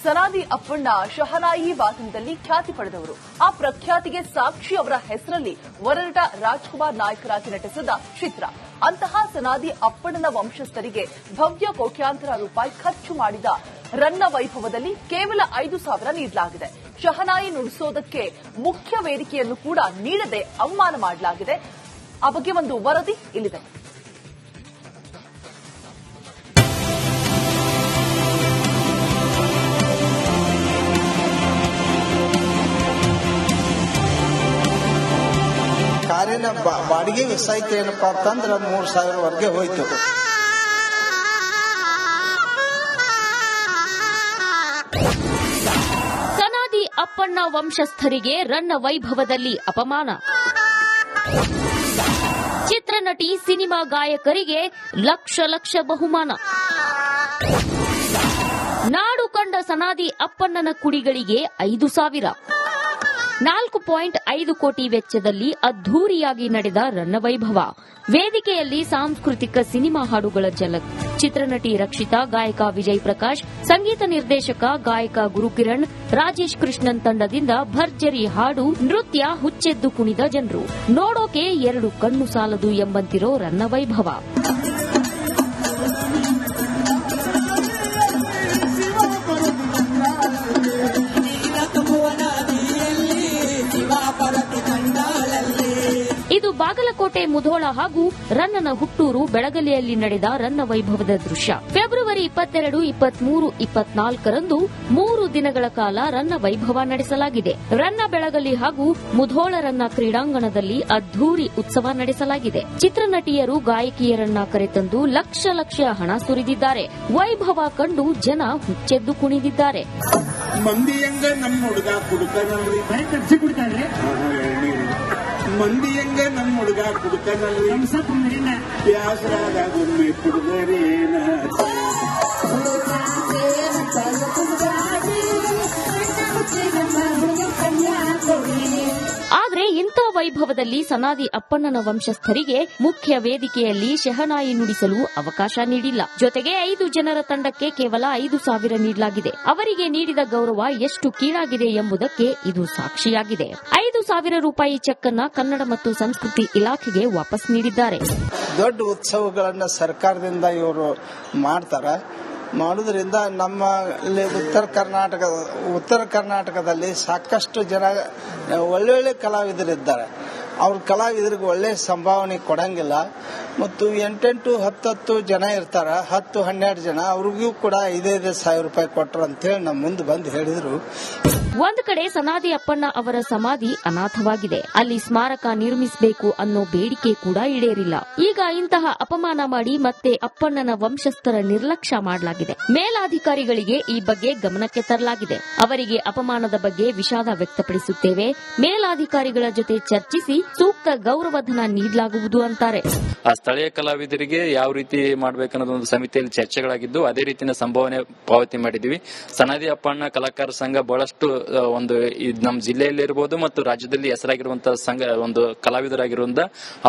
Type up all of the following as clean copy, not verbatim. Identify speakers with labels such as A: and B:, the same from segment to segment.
A: ಸನಾದಿ ಅಪ್ಪಣ್ಣ ಶಹನಾಯಿ ವಾದನದಲ್ಲಿ ಖ್ಯಾತಿ ಪಡೆದವರು. ಆ ಪ್ರಖ್ಯಾತಿಗೆ ಸಾಕ್ಷಿ ಅವರ ಹೆಸರಲ್ಲಿ ವರನಟ ರಾಜ್ಕುಮಾರ್ ನಾಯಕರಾಗಿ ನಟಿಸಿದ ಚಿತ್ರ. ಅಂತಹ ಸನಾದಿ ಅಪ್ಪಣ್ಣನ ವಂಶಸ್ಥರಿಗೆ ಭವ್ಯ ಕೋಟ್ಯಾಂತರ ರೂಪಾಯಿ ಖರ್ಚು ಮಾಡಿದ ರನ್ನ ವೈಭವದಲ್ಲಿ ಕೇವಲ 5,000 ನೀಡಲಾಗಿದೆ. ಶಹನಾಯಿ ನುಡಿಸೋದಕ್ಕೆ ಮುಖ್ಯ ವೇದಿಕೆಯನ್ನು ಕೂಡ ನೀಡದೆ ಅವಮಾನ ಮಾಡಲಾಗಿದೆ. ಆ ಬಗ್ಗೆ ಒಂದು ವರದಿ ಇಲ್ಲಿದೆ.
B: ಕಾರಿನ ಬಾಡಿಗೆ ವಿಸಾಯ್ತು ಏನಪ್ಪಾ ಅಂತಂದ್ರೆ 3,000ವರೆಗೆ ಹೋಯ್ತು.
C: ಸನಾದಿ ಅಪ್ಪಣ್ಣ ವಂಶಸ್ಥರಿಗೆ ರನ್ನ ವೈಭವದಲ್ಲಿ ಅಪಮಾನ. ಚಿತ್ರನಟಿ ಸಿನಿಮಾ ಗಾಯಕರಿಗೆ ಲಕ್ಷ ಬಹುಮಾನ. ನಾಡು ಕಂಡ ಸನಾದಿ ಅಪ್ಪಣ್ಣನ ಕುಡಿಗಳಿಗೆ 5,000. 4.5 ಕೋಟಿ ವೆಚ್ಚದಲ್ಲಿ ಅದ್ಧೂರಿಯಾಗಿ ನಡೆದ ರನ್ನವೈಭವ. ವೇದಿಕೆಯಲ್ಲಿ ಸಾಂಸ್ಕೃತಿಕ ಸಿನಿಮಾ ಹಾಡುಗಳ ಝಲಕ್. ಚಿತ್ರನಟಿ ರಕ್ಷಿತಾ, ಗಾಯಕ ವಿಜಯ್ ಪ್ರಕಾಶ್, ಸಂಗೀತ ನಿರ್ದೇಶಕ ಗಾಯಕ ಗುರುಕಿರಣ್, ರಾಜೇಶ್ ಕೃಷ್ಣನ್ ತಂಡದಿಂದ ಭರ್ಜರಿ ಹಾಡು, ನೃತ್ಯ, ಹುಚ್ಚೆದ್ದು ಕುಣಿದ ಜನರು. ನೋಡೋಕೆ 2 ಕಣ್ಣು ಸಾಲದು ಎಂಬಂತಿರೋ ರನ್ನವೈಭವ. ಇದು ಬಾಗಲಕೋಟೆ ಮುಧೋಳ ಹಾಗೂ ರನ್ನನ ಹುಟ್ಟೂರು ಬೆಳಗಲಿಯಲ್ಲಿ ನಡೆದ ರನ್ನ ವೈಭವದ ದೃಶ್ಯ. ಫೆಬ್ರವರಿ 22, 23, 24ರಂದು 3 ದಿನಗಳ ಕಾಲ ರನ್ನ ವೈಭವ ನಡೆಸಲಾಗಿದೆ. ರನ್ನ ಬೆಳಗಲಿ ಹಾಗೂ ಮುಧೋಳ ರನ್ನ ಕ್ರೀಡಾಂಗಣದಲ್ಲಿ ಅದ್ಧೂರಿ ಉತ್ಸವ ನಡೆಸಲಾಗಿದೆ. ಚಿತ್ರನಟಿಯರು, ಗಾಯಕಿಯರನ್ನ ಕರೆತಂದು ಲಕ್ಷ ಹಣ ಸುರಿದಿದ್ದಾರೆ. ವೈಭವ ಕಂಡು ಜನ ಹುಚ್ಚೆದ್ದು ಕುಣಿದಿದ್ದಾರೆ.
D: ಮಂದಿಯಂಗ ನಮ್ಮ ಹುಡುಗ ಕುಡುಕನಲ್ರಿ, ಮಂದಿಯಂಗ ನಮ್ಮ ಹುಡುಗ ಕುಡುಕನಲ್ರಿ, ಬ್ಯಾಸರಾದಾಗ ಒಮ್ಮೆ ಕುಡುಗರೇನ.
C: ಆದ್ರೆ ಇಂಥ ವೈಭವದಲ್ಲಿ ಸನಾದಿ ಅಪ್ಪಣ್ಣನ ವಂಶಸ್ಥರಿಗೆ ಮುಖ್ಯ ವೇದಿಕೆಯಲ್ಲಿ ಶಹನಾಯಿ ನುಡಿಸಲು ಅವಕಾಶ ನೀಡಿಲ್ಲ. ಜೊತೆಗೆ 5 ಜನರ ತಂಡಕ್ಕೆ ಕೇವಲ 5,000 ನೀಡಲಾಗಿದೆ. ಅವರಿಗೆ ನೀಡಿದ ಗೌರವ ಎಷ್ಟು ಕೀಳಾಗಿದೆ ಎಂಬುದಕ್ಕೆ ಇದು ಸಾಕ್ಷಿಯಾಗಿದೆ. 5,000 ರೂಪಾಯಿ ಚೆಕ್ ಅನ್ನ ಕನ್ನಡ ಮತ್ತು ಸಂಸ್ಕೃತಿ ಇಲಾಖೆಗೆ ವಾಪಸ್ ನೀಡಿದ್ದಾರೆ.
B: ದೊಡ್ಡ ಉತ್ಸವಗಳನ್ನ ಸರ್ಕಾರದಿಂದ ಇವರು ಮಾಡುವುದರಿಂದ ನಮ್ಮ ಉತ್ತರ ಕರ್ನಾಟಕದಲ್ಲಿ ಸಾಕಷ್ಟು ಜನ ಒಳ್ಳೊಳ್ಳೆ ಕಲಾವಿದರಿದ್ದಾರೆ. ಅವ್ರ ಕಲಾವಿದರಿಗೆ ಒಳ್ಳೆ ಸಂಭಾವನೆ ಕೊಡಂಗಿಲ್ಲ. ಮತ್ತು 8-10 ಜನ ಇರ್ತಾರ, 10-12 ಜನ ಅವ್ರಿಗೂ ಕೂಡ 5,000 ರೂಪಾಯಿ ಕೊಟ್ಟರು ಅಂತೇಳಿ ನಮ್ಮ ಮುಂದೆ ಬಂದು ಹೇಳಿದ್ರು.
C: ಒಂದು ಕಡೆ ಸನಾದಿ ಅಪ್ಪಣ್ಣ ಅವರ ಸಮಾಧಿ ಅನಾಥವಾಗಿದೆ. ಅಲ್ಲಿ ಸ್ಮಾರಕ ನಿರ್ಮಿಸಬೇಕು ಅನ್ನೋ ಬೇಡಿಕೆ ಕೂಡ ಈಡೇರಿಲ್ಲ. ಈಗ ಇಂತಹ ಅಪಮಾನ ಮಾಡಿ ಮತ್ತೆ ಅಪ್ಪಣ್ಣನ ವಂಶಸ್ಥರ ನಿರ್ಲಕ್ಷ್ಯ ಮಾಡಲಾಗಿದೆ. ಮೇಲಾಧಿಕಾರಿಗಳಿಗೆ ಈ ಬಗ್ಗೆ ಗಮನಕ್ಕೆ ತರಲಾಗಿದೆ. ಅವರಿಗೆ ಅಪಮಾನದ ಬಗ್ಗೆ ವಿಷಾದ ವ್ಯಕ್ತಪಡಿಸುತ್ತೇವೆ. ಮೇಲಾಧಿಕಾರಿಗಳ ಜೊತೆ ಚರ್ಚಿಸಿ ಸೂಕ್ತ ಗೌರವಧನ ನೀಡಲಾಗುವುದು ಅಂತಾರೆ.
E: ಆ ಸ್ಥಳೀಯ ಕಲಾವಿದರಿಗೆ ಯಾವ ರೀತಿ ಮಾಡಬೇಕನ್ನೋದು ಒಂದು ಸಮಿತಿಯಲ್ಲಿ ಚರ್ಚೆಗಳಾಗಿದ್ದು, ಅದೇ ರೀತಿಯ ಸಂಭಾವನೆ ಪಾವತಿ ಮಾಡಿದ್ವಿ. ಸನಾದಿ ಅಪ್ಪಣ್ಣ ಕಲಾಕಾರ ಸಂಘ ಬಹಳಷ್ಟು ಒಂದು ನಮ್ಮ ಜಿಲ್ಲೆಯಲ್ಲಿ ಇರಬಹುದು ಮತ್ತು ರಾಜ್ಯದಲ್ಲಿ ಹೆಸರಾಗಿರುವಂತಹ ಸಂಘ, ಒಂದು ಕಲಾವಿದರಾಗಿರುವಂತ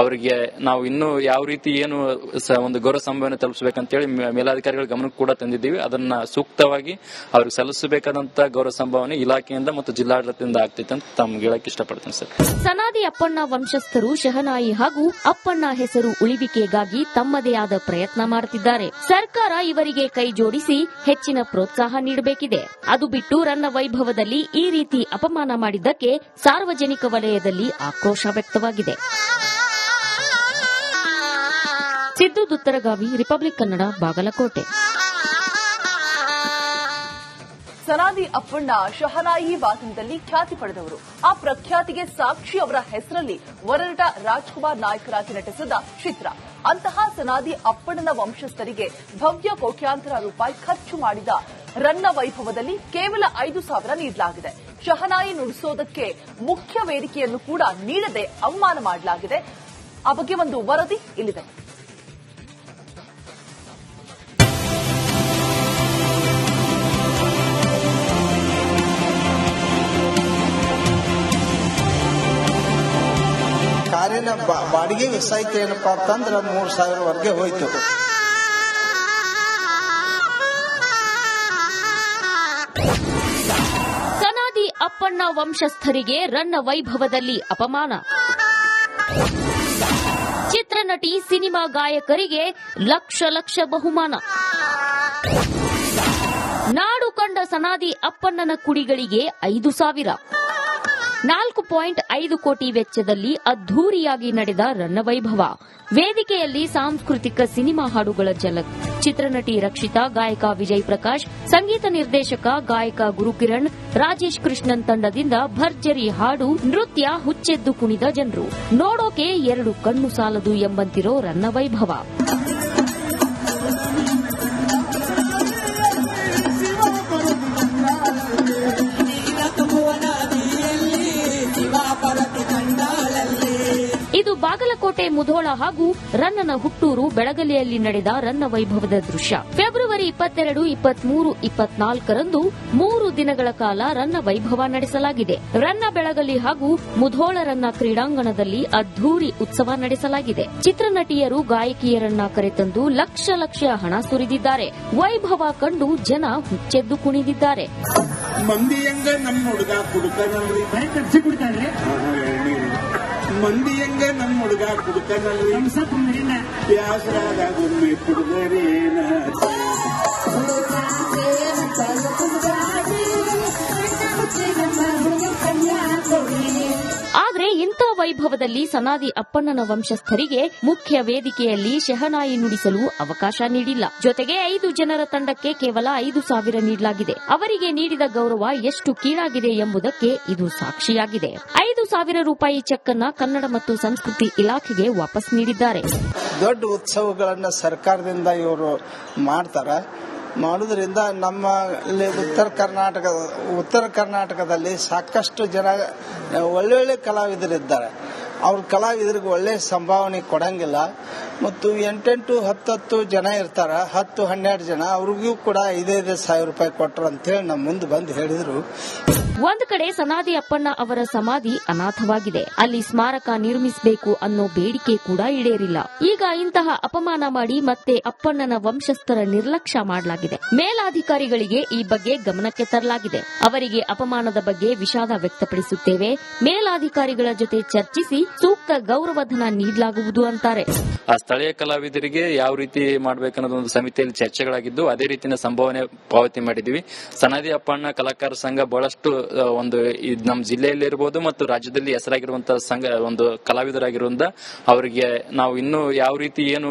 E: ಅವರಿಗೆ ನಾವು ಇನ್ನೂ ಯಾವ ರೀತಿ ಏನು ಒಂದು ಗೌರವ ಸಂಭಾವನೆ ತಲುಪಿಸಬೇಕಂತೇಳಿ ಮೇಲಾಧಿಕಾರಿಗಳ ಗಮನಕ್ಕೆ ಕೂಡ ತಂದಿದ್ದೀವಿ. ಅದನ್ನ ಸೂಕ್ತವಾಗಿ ಅವ್ರಿಗೆ ಸಲ್ಲಿಸಬೇಕಾದಂತ ಗೌರವ ಸಂಭಾವನೆ ಇಲಾಖೆಯಿಂದ ಮತ್ತು ಜಿಲ್ಲಾಡಳಿತದಿಂದ ಆಗ್ತೈತೆ ಅಂತ ತಮ್ಗೆ ಹೇಳಕ್ ಇಷ್ಟಪಡ್ತೀನಿ ಸರ್.
C: ಸನಾದಿ ಅಪ್ಪಣ್ಣ ವಂಶಸ್ಥರು ಶಹನಾಯಿ ಹಾಗೂ ಅಪ್ಪಣ್ಣ ಹೆಸರು ಉಳಿವಿಕೆಗಾಗಿ ತಮ್ಮದೇ ಆದ ಪ್ರಯತ್ನ ಮಾಡುತ್ತಿದ್ದಾರೆ. ಸರ್ಕಾರ ಇವರಿಗೆ ಕೈ ಜೋಡಿಸಿ ಹೆಚ್ಚಿನ ಪ್ರೋತ್ಸಾಹ ನೀಡಬೇಕಿದೆ. ಅದು ಬಿಟ್ಟು ರನ್ನ ವೈಭವದಲ್ಲಿ ಈ ರೀತಿ ಅಪಮಾನ ಮಾಡಿದ್ದಕ್ಕೆ ಸಾರ್ವಜನಿಕ ವಲಯದಲ್ಲಿ ಆಕ್ರೋಶ ವ್ಯಕ್ತವಾಗಿದೆ. ಸಿದ್ದು ದುತ್ತರಗಾವಿ, ರಿಪಬ್ಲಿಕ್ ಕನ್ನಡ, ಬಾಗಲಕೋಟೆ.
A: ಸನಾದಿ ಅಪ್ಪಣ್ಣ ಶಹನಾಯಿ ವಾದನದಲ್ಲಿ ಖ್ಯಾತಿ ಪಡೆದವರು. ಆ ಪ್ರಖ್ಯಾತಿಗೆ ಸಾಕ್ಷಿ ಅವರ ಹೆಸರಲ್ಲಿ ವರನಟ ರಾಜ್ಕುಮಾರ್ ನಾಯಕರಾಗಿ ನಟಿಸಿದ ಚಿತ್ರ. ಅಂತಹ ಸನಾದಿ ಅಪ್ಪಣ್ಣನ ವಂಶಸ್ಥರಿಗೆ ಭವ್ಯ ಕೋಟ್ಯಾಂತರ ರೂಪಾಯಿ ಖರ್ಚು ಮಾಡಿದ ರನ್ನ ವೈಭವದಲ್ಲಿ ಕೇವಲ 5,000 ನೀಡಲಾಗಿದೆ. ಶಹನಾಯಿ ನುಡಿಸೋದಕ್ಕೆ ಮುಖ್ಯ ವೇದಿಕೆಯನ್ನು ಕೂಡ ನೀಡದೆ ಅವಮಾನ ಮಾಡಲಾಗಿದೆ. ಆ ಬಗ್ಗೆ ಒಂದು ವರದಿ ಇಲ್ಲಿದೆ.
B: ಕಾರಿನ ಬಾಡಿಗೆ ವಿಸಾಯ್ತು ಏನಪ್ಪಾ ಅಂತಂದ್ರೆ 3,000ವರೆಗೆ ಹೋಯ್ತು.
C: ಅಪ್ಪಣ್ಣ ವಂಶಸ್ಥರಿಗೆ ರನ್ನ ವೈಭವದಲ್ಲಿ ಅಪಮಾನ. ಚಿತ್ರನಟಿ ಸಿನಿಮಾ ಗಾಯಕರಿಗೆ ಲಕ್ಷ ಲಕ್ಷ ಬಹುಮಾನ. ನಾಡು ಕಂಡ ಸನಾದಿ ಅಪ್ಪಣ್ಣನ ಕುಡಿಗಳಿಗೆ 5,000. 4.5 ಕೋಟಿ ವೆಚ್ಚದಲ್ಲಿ ಅದ್ದೂರಿಯಾಗಿ ನಡೆದ ರನ್ನವೈಭವ. ವೇದಿಕೆಯಲ್ಲಿ ಸಾಂಸ್ಕೃತಿಕ ಸಿನಿಮಾ ಹಾಡುಗಳ ಝಲಕ್. ಚಿತ್ರನಟಿ ರಕ್ಷಿತಾ, ಗಾಯಕ ವಿಜಯ್ ಪ್ರಕಾಶ್, ಸಂಗೀತ ನಿರ್ದೇಶಕ ಗಾಯಕ ಗುರುಕಿರಣ್, ರಾಜೇಶ್ ಕೃಷ್ಣನ್ ತಂಡದಿಂದ ಭರ್ಜರಿ ಹಾಡು, ನೃತ್ಯ, ಹುಚ್ಚೆದ್ದು ಕುಣಿದ ಜನರು. ನೋಡೋಕೆ 2 ಕಣ್ಣು ಸಾಲದು ಎಂಬಂತಿರೋ ರನ್ನವೈಭವ. ಇದು ಬಾಗಲಕೋಟೆ ಮುಧೋಳ ಹಾಗೂ ರನ್ನನ ಹುಟ್ಟೂರು ಬೆಳಗಲಿಯಲ್ಲಿ ನಡೆದ ರನ್ನ ವೈಭವದ ದೃಶ್ಯ. ಫೆಬ್ರವರಿ 22, 23, 24ರಂದು 3 ದಿನಗಳ ಕಾಲ ರನ್ನ ವೈಭವ ನಡೆಸಲಾಗಿದೆ. ರನ್ನ ಬೆಳಗಲಿ ಹಾಗೂ ಮುಧೋಳ ರನ್ನ ಕ್ರೀಡಾಂಗಣದಲ್ಲಿ ಅದ್ದೂರಿ ಉತ್ಸವ ನಡೆಸಲಾಗಿದೆ. ಚಿತ್ರನಟಿಯರು, ಗಾಯಕಿಯರನ್ನ ಕರೆತಂದು ಲಕ್ಷ ಲಕ್ಷ ಹಣ ಸುರಿದಿದ್ದಾರೆ. ವೈಭವ ಕಂಡು ಜನ ಹುಚ್ಚೆದ್ದು ಕುಣಿದಿದ್ದಾರೆ.
D: ಮಂದಿಯಂಗ ನಮ್ಮ ಹುಡುಗ ಕುಡುಕನಲ್ರಿ, ಮಂದಿಯಂಗ ನಮ್ಮ ಹುಡುಗ ಕುಡುಕನಲ್ರಿ, ಬ್ಯಾಸರಾದಾಗ ಒಮ್ಮೆ ಕುಡುಗರೇನ.
C: ಆದರೆ ಇಂಥ ವೈಭವದಲ್ಲಿ ಸನಾದಿ ಅಪ್ಪಣ್ಣನ ವಂಶಸ್ಥರಿಗೆ ಮುಖ್ಯ ವೇದಿಕೆಯಲ್ಲಿ ಶಹನಾಯಿ ನುಡಿಸಲು ಅವಕಾಶ ನೀಡಿಲ್ಲ. ಜೊತೆಗೆ 5 ಜನರ ತಂಡಕ್ಕೆ ಕೇವಲ 5,000 ನೀಡಲಾಗಿದೆ. ಅವರಿಗೆ ನೀಡಿದ ಗೌರವ ಎಷ್ಟು ಕೀಳಾಗಿದೆ ಎಂಬುದಕ್ಕೆ ಇದು ಸಾಕ್ಷಿಯಾಗಿದೆ. 5,000 ರೂಪಾಯಿ ಚೆಕ್ ಅನ್ನ ಕನ್ನಡ ಮತ್ತು ಸಂಸ್ಕೃತಿ ಇಲಾಖೆಗೆ ವಾಪಸ್ ನೀಡಿದ್ದಾರೆ.
B: ದೊಡ್ಡ ಉತ್ಸವಗಳನ್ನ ಸರ್ಕಾರದಿಂದ ಇವರು ಮಾಡುವುದರಿಂದ ನಮ್ಮ ಉತ್ತರ ಕರ್ನಾಟಕದಲ್ಲಿ ಸಾಕಷ್ಟು ಜನ ಒಳ್ಳೊಳ್ಳೆ ಕಲಾವಿದರಿದ್ದಾರೆ. ಅವ್ರ ಕಲಾವಿದರಿಗೆ ಒಳ್ಳೆ ಸಂಭಾವನೆ ಕೊಡಂಗಿಲ್ಲ. ಮತ್ತು 8, 10 ಜನ ಇರ್ತಾರ, 10, 12 ಜನ ಅವ್ರಿಗೂ ಕೂಡ 5,000 ರೂಪಾಯಿ ಕೊಟ್ಟರು ಅಂತೇಳಿ ನಮ್ಮ ಮುಂದೆ ಬಂದು ಹೇಳಿದ್ರು.
C: ಒಂದು ಕಡೆ ಸನಾದಿ ಅಪ್ಪಣ್ಣ ಅವರ ಸಮಾಧಿ ಅನಾಥವಾಗಿದೆ. ಅಲ್ಲಿ ಸ್ಮಾರಕ ನಿರ್ಮಿಸಬೇಕು ಅನ್ನೋ ಬೇಡಿಕೆ ಕೂಡ ಈಡೇರಿಲ್ಲ. ಈಗ ಇಂತಹ ಅಪಮಾನ ಮಾಡಿ ಮತ್ತೆ ಅಪ್ಪಣ್ಣನ ವಂಶಸ್ಥರ ನಿರ್ಲಕ್ಷ್ಯ ಮಾಡಲಾಗಿದೆ. ಮೇಲಾಧಿಕಾರಿಗಳಿಗೆ ಈ ಬಗ್ಗೆ ಗಮನಕ್ಕೆ ತರಲಾಗಿದೆ. ಅವರಿಗೆ ಅಪಮಾನದ ಬಗ್ಗೆ ವಿಷಾದ ವ್ಯಕ್ತಪಡಿಸುತ್ತೇವೆ. ಮೇಲಾಧಿಕಾರಿಗಳ ಜೊತೆ ಚರ್ಚಿಸಿ ಸೂಕ್ತ ಗೌರವಧನ ನೀಡಲಾಗುವುದು ಅಂತಾರೆ.
E: ಆ ಸ್ಥಳೀಯ ಕಲಾವಿದರಿಗೆ ಯಾವ ರೀತಿ ಮಾಡಬೇಕನ್ನೋದು ಒಂದು ಸಮಿತಿಯಲ್ಲಿ ಚರ್ಚೆಗಳಾಗಿದ್ದು, ಅದೇ ರೀತಿಯ ಸಂಭಾವನೆ ಪಾವತಿ ಮಾಡಿದ್ವಿ. ಸನಾದಿ ಅಪ್ಪಣ್ಣ ಕಲಾಕಾರ ಸಂಘ ಬಹಳಷ್ಟು ಒಂದು ನಮ್ಮ ಜಿಲ್ಲೆಯಲ್ಲಿ ಇರಬಹುದು ಮತ್ತು ರಾಜ್ಯದಲ್ಲಿ ಹೆಸರಾಗಿರುವಂತಹ ಸಂಘ, ಒಂದು ಕಲಾವಿದರಾಗಿರುವಂತ ಅವರಿಗೆ ನಾವು ಇನ್ನೂ ಯಾವ ರೀತಿ ಏನು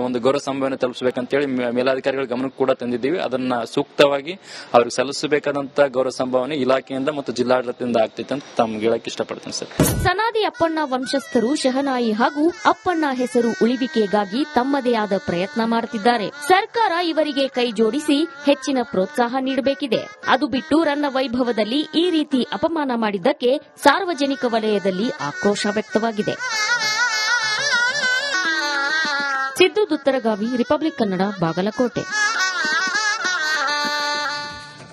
E: ಒಂದು ಗೌರವ ಸಂಭಾವನೆ ತಲುಪಿಸಬೇಕಂತೇಳಿ ಮೇಲಾಧಿಕಾರಿಗಳ ಗಮನಕ್ಕೆ ಕೂಡ ತಂದಿದ್ದೀವಿ. ಅದನ್ನ ಸೂಕ್ತವಾಗಿ ಅವ್ರಿಗೆ ಸಲ್ಲಿಸಬೇಕಾದಂತ ಗೌರವ ಸಂಭಾವನೆ ಇಲಾಖೆಯಿಂದ ಮತ್ತು ಜಿಲ್ಲಾಡಳಿತದಿಂದ ಆಗ್ತೈತೆ ಅಂತ ತಮ್ಗೆ ಹೇಳಕ್ ಇಷ್ಟಪಡ್ತೇನೆ ಸರ್.
C: ಸನಾದಿ ಅಪ್ಪಣ್ಣ ವಂಶಸ್ಥರು ಶಹನಾಯಿ ಹಾಗೂ ಅಪ್ಪಣ್ಣ ಹೆಸರು ಉಳಿವಿಕೆಗಾಗಿ ತಮ್ಮದೇ ಆದ ಪ್ರಯತ್ನ ಮಾಡುತ್ತಿದ್ದಾರೆ. ಸರ್ಕಾರ ಇವರಿಗೆ ಕೈ ಜೋಡಿಸಿ ಹೆಚ್ಚಿನ ಪ್ರೋತ್ಸಾಹ ನೀಡಬೇಕಿದೆ. ಅದು ಬಿಟ್ಟು ರನ್ನ ವೈಭವದಲ್ಲಿ ಈ ರೀತಿ ಅಪಮಾನ ಮಾಡಿದ್ದಕ್ಕೆ ಸಾರ್ವಜನಿಕ ವಲಯದಲ್ಲಿ ಆಕ್ರೋಶ ವ್ಯಕ್ತವಾಗಿದೆ. ಸಿದ್ದು ದುತ್ತರಗಾವಿ, ರಿಪಬ್ಲಿಕ್ ಕನ್ನಡ, ಬಾಗಲಕೋಟೆ.